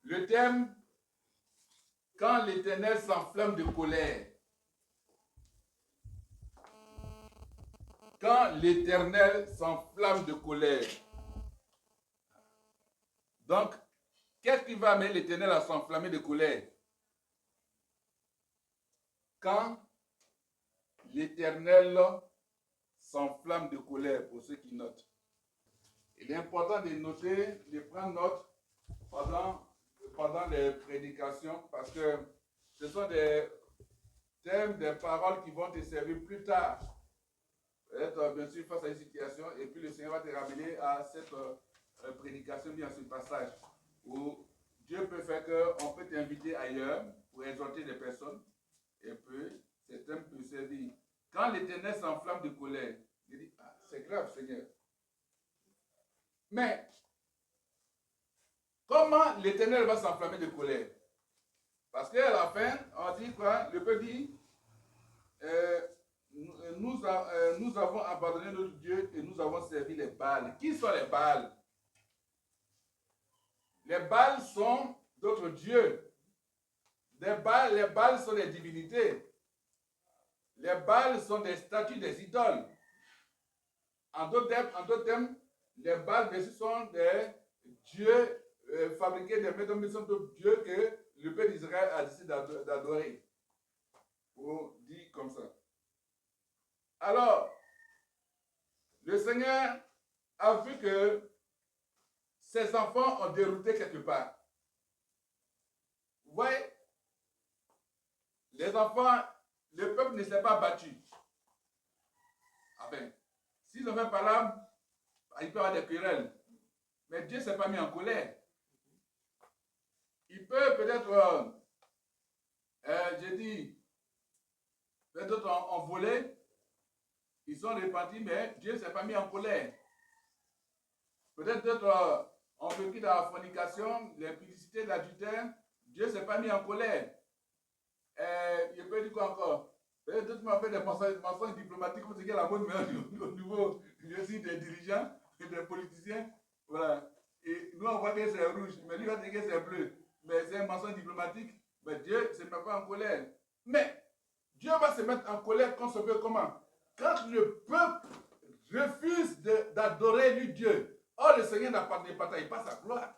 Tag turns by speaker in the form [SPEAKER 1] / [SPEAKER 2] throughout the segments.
[SPEAKER 1] Le thème, quand l'Éternel s'enflamme de colère. Quand l'Éternel s'enflamme de colère. Donc, qu'est-ce qui va amener l'Éternel à s'enflammer de colère? Quand l'Éternel s'enflamme de colère, pour ceux qui notent. Il est important de noter, de prendre note pendant les prédications, parce que ce sont des thèmes, des paroles qui vont te servir plus tard. Peut-être, bien sûr, face à une situation, et puis le Seigneur va te ramener à cette prédication, bien ce passage, où Dieu peut faire qu'on peut t'inviter ailleurs pour exhorter des personnes, et puis ce thème peut servir. Quand l'Éternel s'enflamme de colère, il dit, ah, c'est grave, Seigneur. Mais, comment l'Éternel va s'enflammer de colère? Parce qu'à la fin, on dit quoi? Le peuple dit, nous avons abandonné notre Dieu et nous avons servi les Baals. Qui sont les Baals? Les Baals sont d'autres dieux. Les Baals sont des divinités. Les Baals sont des statues, des idoles. En d'autres termes, les Baals sont des dieux fabriqués, des méthodes de dieux que le peuple d'Israël a décidé d'adorer. On dit comme ça. Alors, le Seigneur a vu que ses enfants ont dérouté quelque part. Vous voyez, les enfants, le peuple ne s'est pas battu. Enfin, s'ils ont fait par là, il peut y avoir des querelles. Mais Dieu ne s'est pas mis en colère. Il peut peut-être, j'ai dit, peut-être en volé, ils sont repentis, mais Dieu ne s'est pas mis en colère. Peut-être on vécu dans la fornication, l'impudicité, l'adultère, Dieu ne s'est pas mis en colère. Il peut dire quoi encore? Peut-être d'autres m'ont fait des mensonges diplomatiques, comme c'est la mode au niveau des dirigeants et des politiciens. Voilà. Et nous, on voit que c'est rouge, mais lui va dire que c'est bleu. Mais c'est un mensonge diplomatique. Mais Dieu ne se met pas en colère. Mais Dieu va se mettre en colère quand on se veut comment? Quand le peuple refuse d'adorer lui Dieu. Or, le Seigneur n'a pas sa gloire.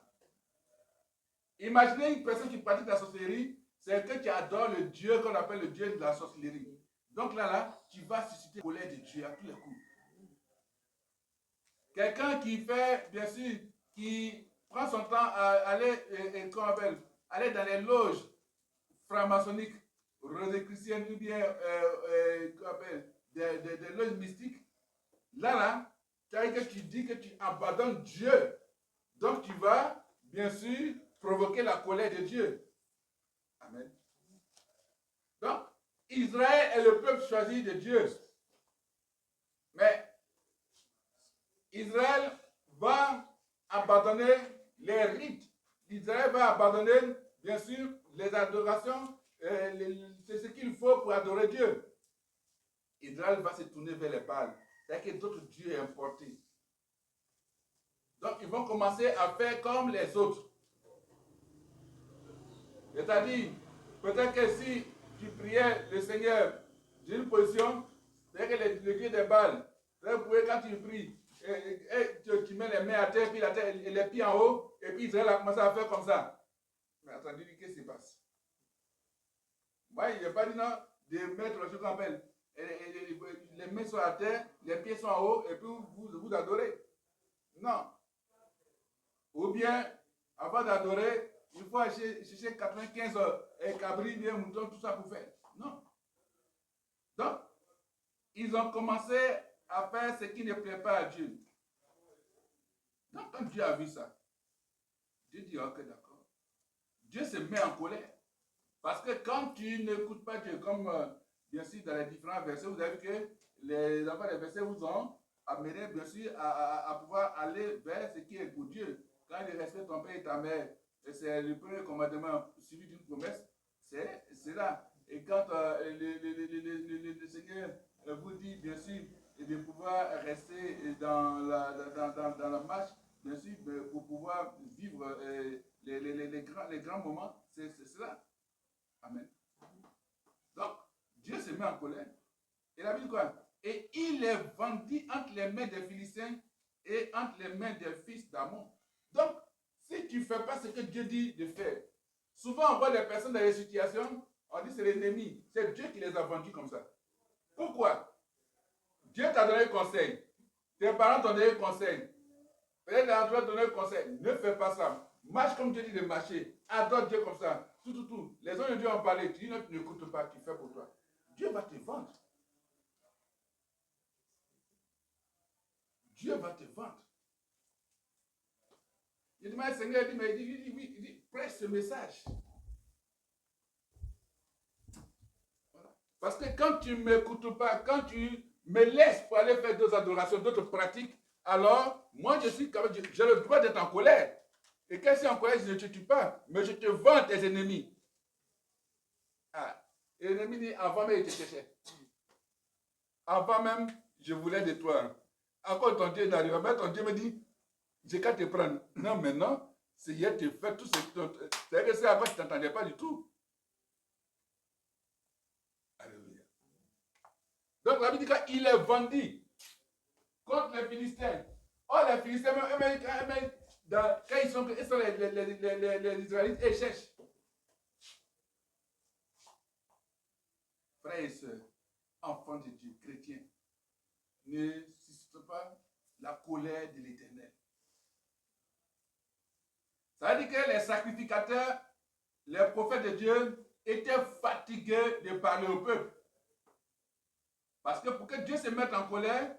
[SPEAKER 1] Imaginez une personne qui pratique la sorcellerie, c'est quelqu'un qui adore le Dieu qu'on appelle le Dieu de la sorcellerie. Donc là, tu vas susciter la colère de Dieu à tous les coups. Quelqu'un qui fait, bien sûr, qui prend son temps à aller dans les loges franc-maçonniques, rosicruciennes ou bien des loges mystiques, là, tu dis que tu abandonnes Dieu. Donc tu vas, bien sûr, provoquer la colère de Dieu. Amen. Donc, Israël est le peuple choisi de Dieu. Mais Israël va abandonner les rites. Israël va abandonner, bien sûr, les adorations. C'est ce qu'il faut pour adorer Dieu. Israël va se tourner vers les Baals. C'est-à-dire que d'autres dieux importés. Donc, ils vont commencer à faire comme les autres. C'est-à-dire, peut-être que si tu priais le Seigneur d'une position, c'est-à-dire que le Dieu des Baals, quand tu pries, tu mets les mains à terre, puis les pieds en haut, et puis Israël a commencé à faire comme ça. Mais attendez, qu'est-ce qui se passe? Moi, il n'y a pas dit non, de mettre ce qu'on appelle, les mains sont à terre, les pieds sont en haut, et puis vous adorez. Non. Ou bien, avant d'adorer, il faut chercher 95 cabris, bien moutons, tout ça pour faire. Non. Donc, ils ont commencé à faire ce qui ne plaît pas à Dieu. Donc, quand Dieu a vu ça, Dieu dit, ok, d'accord. Dieu se met en colère. Parce que quand tu n'écoutes pas Dieu, comme bien sûr dans les différents versets, vous avez vu que les enfants des versets vous ont amené, bien sûr, à pouvoir aller vers ce qui est pour Dieu. Quand il respecte ton père et ta mère, c'est le premier commandement suivi d'une promesse, c'est là. Et quand le Seigneur vous dit, bien sûr, de pouvoir rester dans la marche, bien sûr, pour pouvoir vivre les grands moments, c'est cela. Amen. Donc, Dieu se met en colère. Et la Bible quoi? Et il est vendu entre les mains des Philistins et entre les mains des fils d'Amon. Donc, si tu ne fais pas ce que Dieu dit de faire, souvent on voit des personnes dans des situations, on dit c'est l'ennemi. C'est Dieu qui les a vendus comme ça. Pourquoi? Dieu t'a donné un conseil. Tes parents t'ont donné un conseil. Peut-être l'endroit donné un conseil. Ne fais pas ça. Marche comme Dieu dit de marcher. Adore Dieu comme ça. Tout. Les hommes de Dieu ont parlé. Tu dis non, tu n'écoutes pas, tu fais pour toi. Dieu va te vendre. Dieu va te vendre. Il dit, mais Seigneur, il dit, mais il dit, prêche ce message. Voilà. Parce que quand tu ne m'écoutes pas, quand tu me laisses pour aller faire d'autres adorations, d'autres pratiques, alors, moi, j'ai le droit d'être en colère. Et quand je suis en colère, je ne te tue pas, mais je te vends tes ennemis. Ah, et l'ennemi dit, avant même, il te cherchait. Avant même, je voulais de toi. Encore ton Dieu n'arrive pas. Ton Dieu me dit, j'ai qu'à te prendre. Non, maintenant, c'est hier te faire tout ce que c'est que c'est avant, tu ne t'entendais pas du tout. Alléluia. Donc, la Bible dit qu'il est vendu contre les Philistins. Oh, les Philistins, quand ils sont les Israélites, ils cherchent. Frères et sœurs, enfants de Dieu, chrétiens, ne suscite pas la colère de l'Éternel. Ça veut dire que les sacrificateurs, les prophètes de Dieu étaient fatigués de parler au peuple. Parce que pour que Dieu se mette en colère,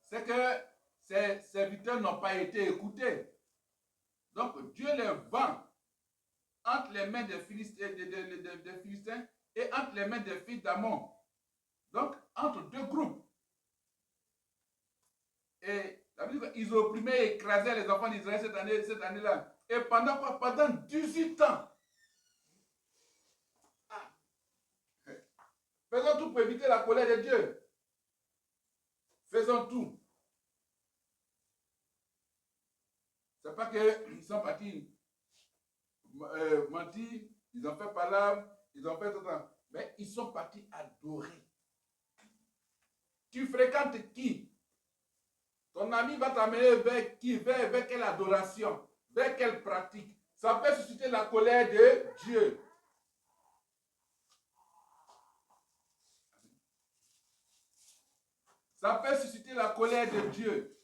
[SPEAKER 1] c'est que ses serviteurs n'ont pas été écoutés. Donc Dieu les vend entre les mains des Philistins et entre les mains des fils d'Amon. Donc entre deux groupes. Et la Bible dit qu'ils opprimaient et écrasaient les enfants d'Israël cette année-là. Et pendant quoi? Pendant 18 ans. Ah. Faisons tout pour éviter la colère de Dieu. Faisons tout. C'est pas qu'ils sont partis mentir, ils ont fait palabre, ils ont fait tout ça. Mais ils sont partis adorer. Tu fréquentes qui? Ton ami va t'amener vers qui? Vers quelle adoration? Vers quelle pratique? Ça peut susciter la colère de Dieu. Ça peut susciter la colère de Dieu.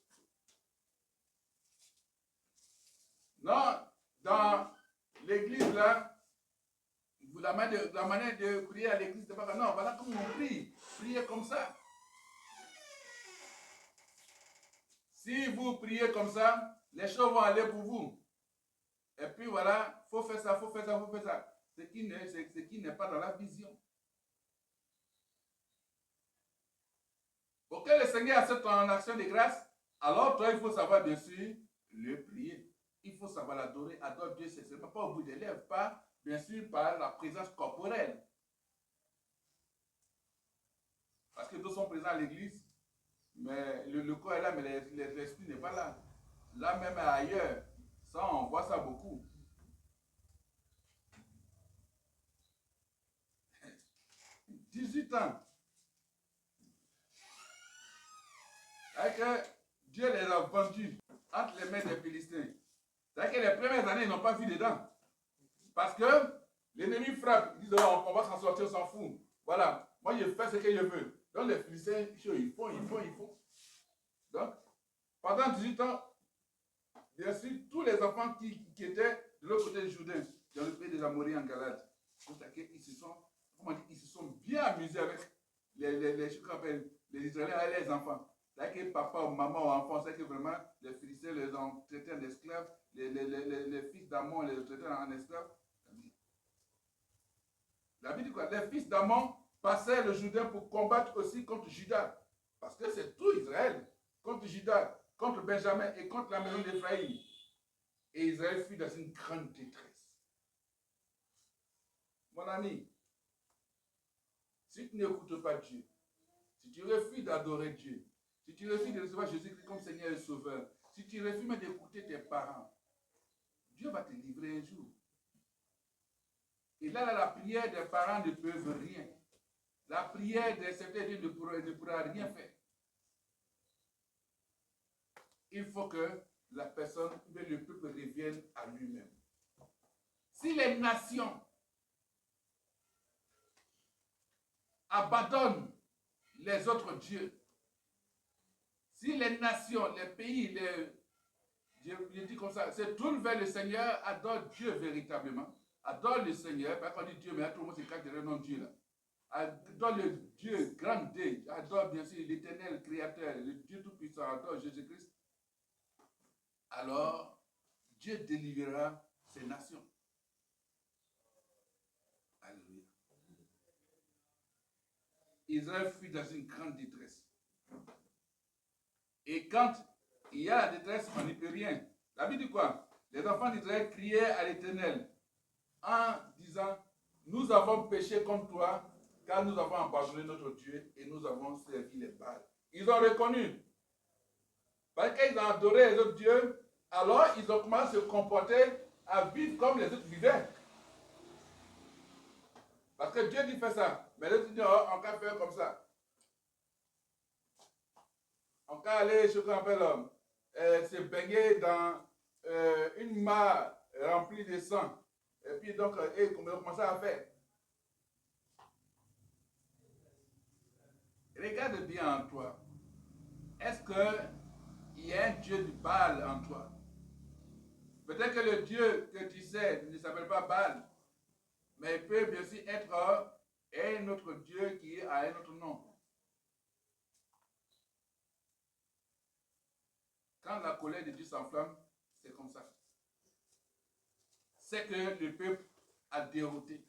[SPEAKER 1] Non, dans l'église là, la manière de prier à l'église, c'est pas non, voilà comment on prie. Priez comme ça. Si vous priez comme ça, les choses vont aller pour vous. Et puis voilà, faut faire ça, faut faire ça, faut faire ça. Ce qui n'est pas dans la vision. Pour que le Seigneur accepte ton action de grâce, alors toi, il faut savoir bien sûr le prier. Il faut savoir l'adorer. Adore Dieu, c'est pas au bout des lèvres, pas bien sûr par la présence corporelle. Parce que d'autres sont présents à l'église, mais le corps est là, mais l'esprit n'est pas là. Là même ailleurs, ça on voit ça beaucoup. « 18 ans. Avec Dieu les a vendus entre les mains des Philistins. C'est-à-dire que les premières années, ils n'ont pas vu dedans. Parce que l'ennemi frappe, ils disent on va s'en sortir, on s'en fout. Voilà, moi je fais ce que je veux. Donc les Philistins, ils font. Donc, pendant 18 ans, bien sûr, tous les enfants qui étaient de l'autre côté du Jourdain, dans le pays des Amoréens en Galate, ils se sont bien amusés avec les Israéliens et les enfants. C'est-à-dire que papa ou maman ou enfant, c'est que vraiment les Philistins les ont traités en esclaves, les fils d'Amon les ont traités en esclaves. La Bible dit quoi? Les fils d'Amon passaient le Jourdain pour combattre aussi contre Juda. Parce que c'est tout Israël contre Juda, contre Benjamin et contre la maison d'Éphraïm. Et Israël fut dans une grande détresse. Mon ami, si tu n'écoutes pas Dieu, si tu refuses d'adorer Dieu, si tu refuses de recevoir Jésus-Christ comme Seigneur et Sauveur, si tu refuses d'écouter tes parents, Dieu va te livrer un jour. Et là, la prière des parents ne peut rien. La prière des serviteurs de Dieu ne pourra rien faire. Il faut que la personne, le peuple revienne à lui-même. Si les nations abandonnent les autres dieux, si les nations, les pays, je dis comme ça, se tournent vers le Seigneur, adorent Dieu véritablement, adorent le Seigneur, parce qu'on dit Dieu, mais tout le monde se cache derrière le nom de Dieu là. Adore le Dieu grand Dieu, adore bien sûr l'éternel créateur, le Dieu tout-puissant, adore Jésus-Christ. Alors, Dieu délivrera ces nations. Alléluia. Israël fut dans une grande détresse. Et quand il y a la détresse, on n'y peut rien. La Bible dit quoi? Les enfants d'Israël criaient à l'Éternel en disant, nous avons péché contre toi, car nous avons abandonné notre Dieu et nous avons servi les Baals. Ils ont reconnu. Parce qu'ils ont adoré les autres dieux, alors ils ont commencé à se comporter, à vivre comme les autres vivaient. Parce que Dieu dit fait ça. Mais les autres disent, oh, on peut faire comme ça. On peut aller, ce qu'on appelle, se baigner dans une mare remplie de sang. Et puis donc, ils ont commencé à faire. Regarde bien en toi. Est-ce qu'il y a un Dieu du Baal en toi? Peut-être que le Dieu que tu sais ne s'appelle pas Baal, mais il peut bien sûr être un autre Dieu qui a un autre nom. Quand la colère de Dieu s'enflamme, c'est comme ça. C'est que le peuple a dérouté.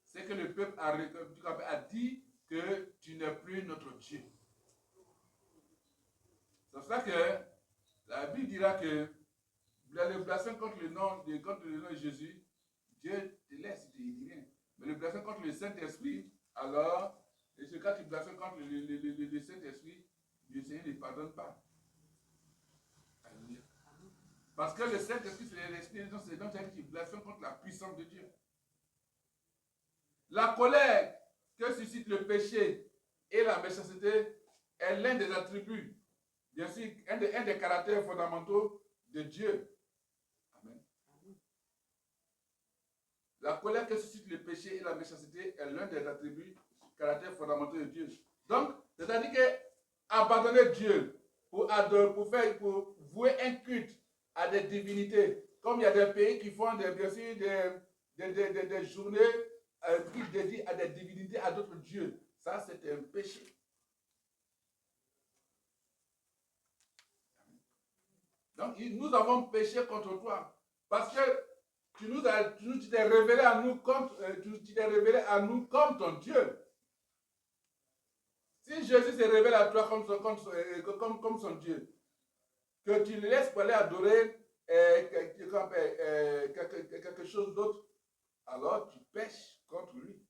[SPEAKER 1] C'est que le peuple a dit que tu n'es plus notre Dieu. C'est pour ça que la Bible dira que le blasphème contre le nom de Jésus, Dieu te laisse, il ne dit rien. Mais le blasphème contre le Saint-Esprit, alors, et quand tu blasphèmes contre le Saint-Esprit, le Seigneur ne pardonne pas. Alléluia. Parce que le Saint-Esprit, c'est l'Esprit de Dieu, c'est donc que tu blasphèmes contre la puissance de Dieu. La colère que suscite le péché et la méchanceté est l'un des attributs, bien sûr, un des caractères fondamentaux de Dieu. Amen. La colère que suscite le péché et la méchanceté est l'un des attributs, caractères fondamentaux de Dieu. Donc, c'est-à-dire que abandonner Dieu pour vouer un culte à des divinités, comme il y a des pays qui font bien sûr des journées qui dédient à des divinités, à d'autres dieux. Ça, c'est un péché. Donc, nous avons péché contre toi. Parce que tu t'es révélé à nous comme ton Dieu. Si Jésus se révèle à toi comme son Dieu, que tu le laisses pour aller adorer quelque chose d'autre, alors tu pèches contre lui.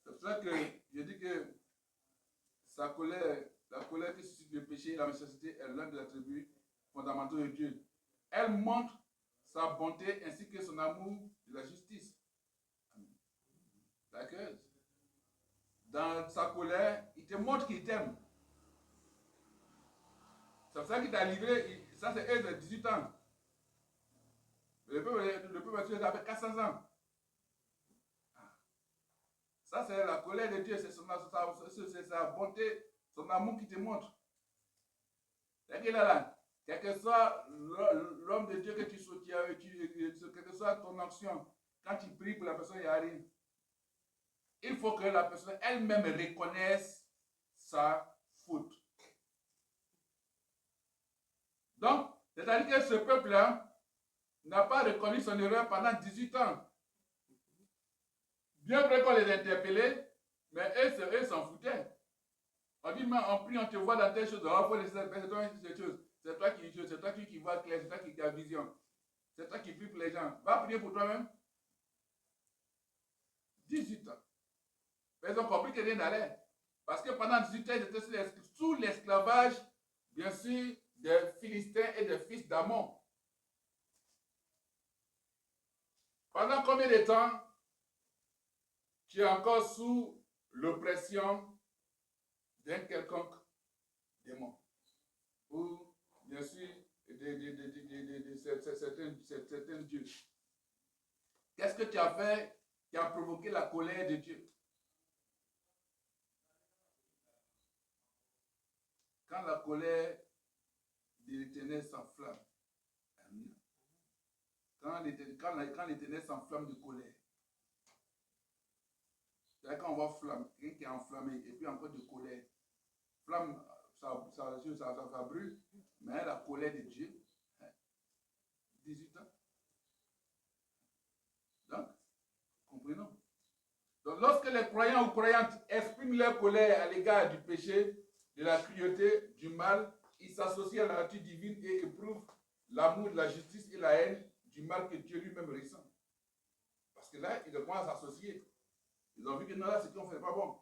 [SPEAKER 1] C'est pour ça que je dis que la colère qui suscite le péché et la méchanceté est l'un des attributs fondamentaux de Dieu. Elle montre sa bonté ainsi que son amour de la justice. D'accord? Dans sa colère, il te montre qu'il t'aime. C'est pour ça qu'il t'a livré, ça c'est Ève de 18 ans. Le peuple avait 400 ans. Ça c'est la colère de Dieu, c'est sa bonté, son amour qui te montre. C'est qu'il est là. Quel que soit l'homme de Dieu que tu soutiens, quelle que soit ton action, quand tu pries pour la personne, il n'y a rien. Il faut que la personne elle-même reconnaisse sa faute. Donc, c'est-à-dire que ce peuple-là n'a pas reconnu son erreur pendant 18 ans. Bien vrai qu'on les interpellait, mais eux s'en foutaient. On dit, mais on prie, on te voit dans telle chose, il faut laisser cette chose. C'est toi qui vois clair, c'est toi qui as vision. C'est toi qui prie pour les gens. Va prier pour toi-même. 18 ans. Mais ils ont compris que rien n'allait. Parce que pendant 18 ans, ils étaient sous l'esclavage, bien sûr, des Philistins et des fils d'Amon. Pendant combien de temps tu es encore sous l'oppression d'un quelconque démon? Ou, bien sûr, certains dieux. Qu'est-ce que tu as fait qui a provoqué la colère de Dieu? Quand la colère de l'Éternel s'enflamme, quand l'Éternel s'enflamme de colère, c'est-à-dire quand on voit flamme, quelqu'un qui est enflammé, et puis encore de colère. Flamme, ça brûle, mais la colère de Dieu, 18 ans. Donc, comprenons. Donc, lorsque les croyants ou croyantes expriment leur colère à l'égard du péché, de la cruauté, du mal, ils s'associent à la nature divine et éprouvent l'amour de la justice et la haine du mal que Dieu lui-même ressent. Parce que là, ils commencent à s'associer. Ils ont vu que non, là, ce qu'on fait n'est pas bon.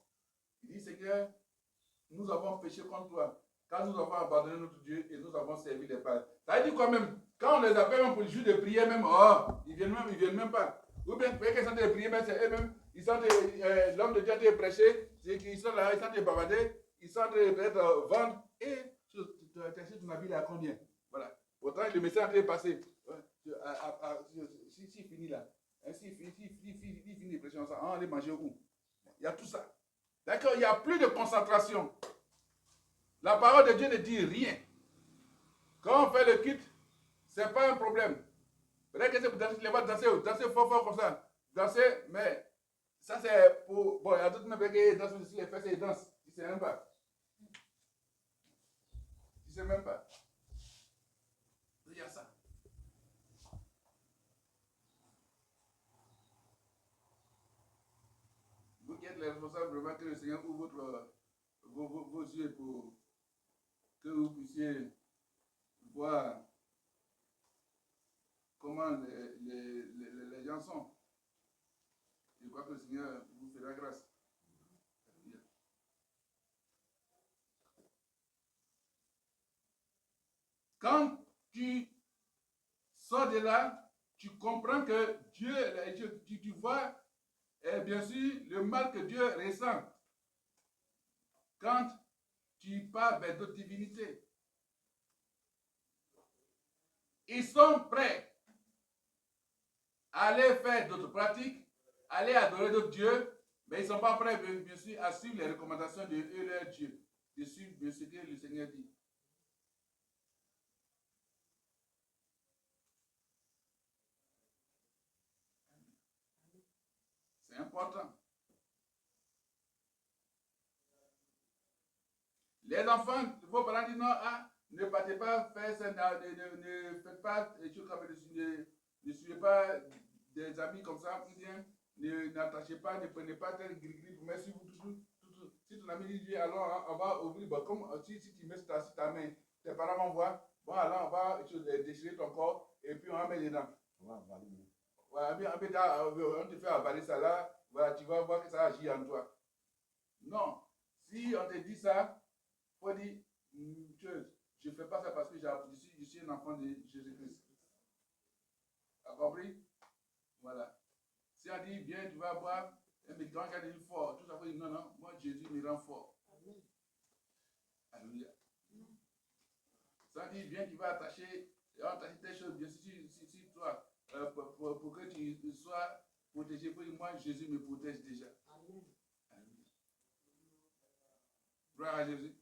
[SPEAKER 1] Il dit, Seigneur, nous avons péché contre toi, quand nous avons abandonné notre Dieu et nous avons servi les pères. Ça veut dire quoi même? Quand on les appelle même pour le jour de prière, même, oh, ils viennent même pas. Ou bien, pour qu'ils sont de prier, mais c'est eux-mêmes, l'homme de Dieu a été prêché, ils sont là, ils sont de bavarder, ils sont de vendre, et tu as ton avis là à combien? Voilà. Pourtant, le message est passé. S'il finit là, s'il finit les pressions, on va aller manger où? Il y a tout ça. D'accord, il n'y a plus de concentration. La parole de Dieu ne dit rien. Quand on fait le culte, ce n'est pas un problème. Peut-être que c'est pour danser, les voix danser fort comme ça. Danser, mais ça c'est pour. Bon, il y a d'autres même qui dansent aussi, les fesses et ils dansent. Tu ne sais même pas. Tu ne sais même pas. Il y a ça. Vous qui êtes les responsables, vraiment que le Seigneur ouvre vos yeux pour que vous puissiez voir comment les gens sont. Je crois que le Seigneur vous fera grâce. Quand tu sors de là, tu comprends que Dieu, tu vois, bien sûr, le mal que Dieu ressent quand tu pars vers d'autres divinités. Ils sont prêts à aller faire d'autres pratiques, aller adorer d'autres dieux, mais ils ne sont pas prêts, bien sûr, à suivre les recommandations de leur Dieu, de suivre ce que le Seigneur dit. C'est important. Les enfants, vos parents disent non, ne partez pas faire ça, ne faites pas des choses comme ne suivez pas des amis comme ça, ou bien n'attachez pas, ne prenez pas tel gris-gris pour mettre sur vous toujours. Si ton ami dit, alors on va ouvrir, bon, comme si tu mets sur ta main, tes parents vont voir, bon, alors on va déchirer ton corps et puis on va mettre dedans. Voilà, on te fait avaler ça là, voilà, tu vas voir que ça agit en toi. Non, si on te dit ça, il faut dire, je ne fais pas ça parce que je suis un enfant de Jésus-Christ. Tu as compris? Voilà. Si on dit, viens, tu vas boire, un médicament qui a dit fort, tout ça, faut dire, non, non, moi Jésus me rend fort. Amen. Alléluia. Si on dit, viens, tu vas attacher telle chose, bien si toi, pour que tu sois protégé, pour moi Jésus me protège déjà. Amen. Alléluia. Gloire à Jésus.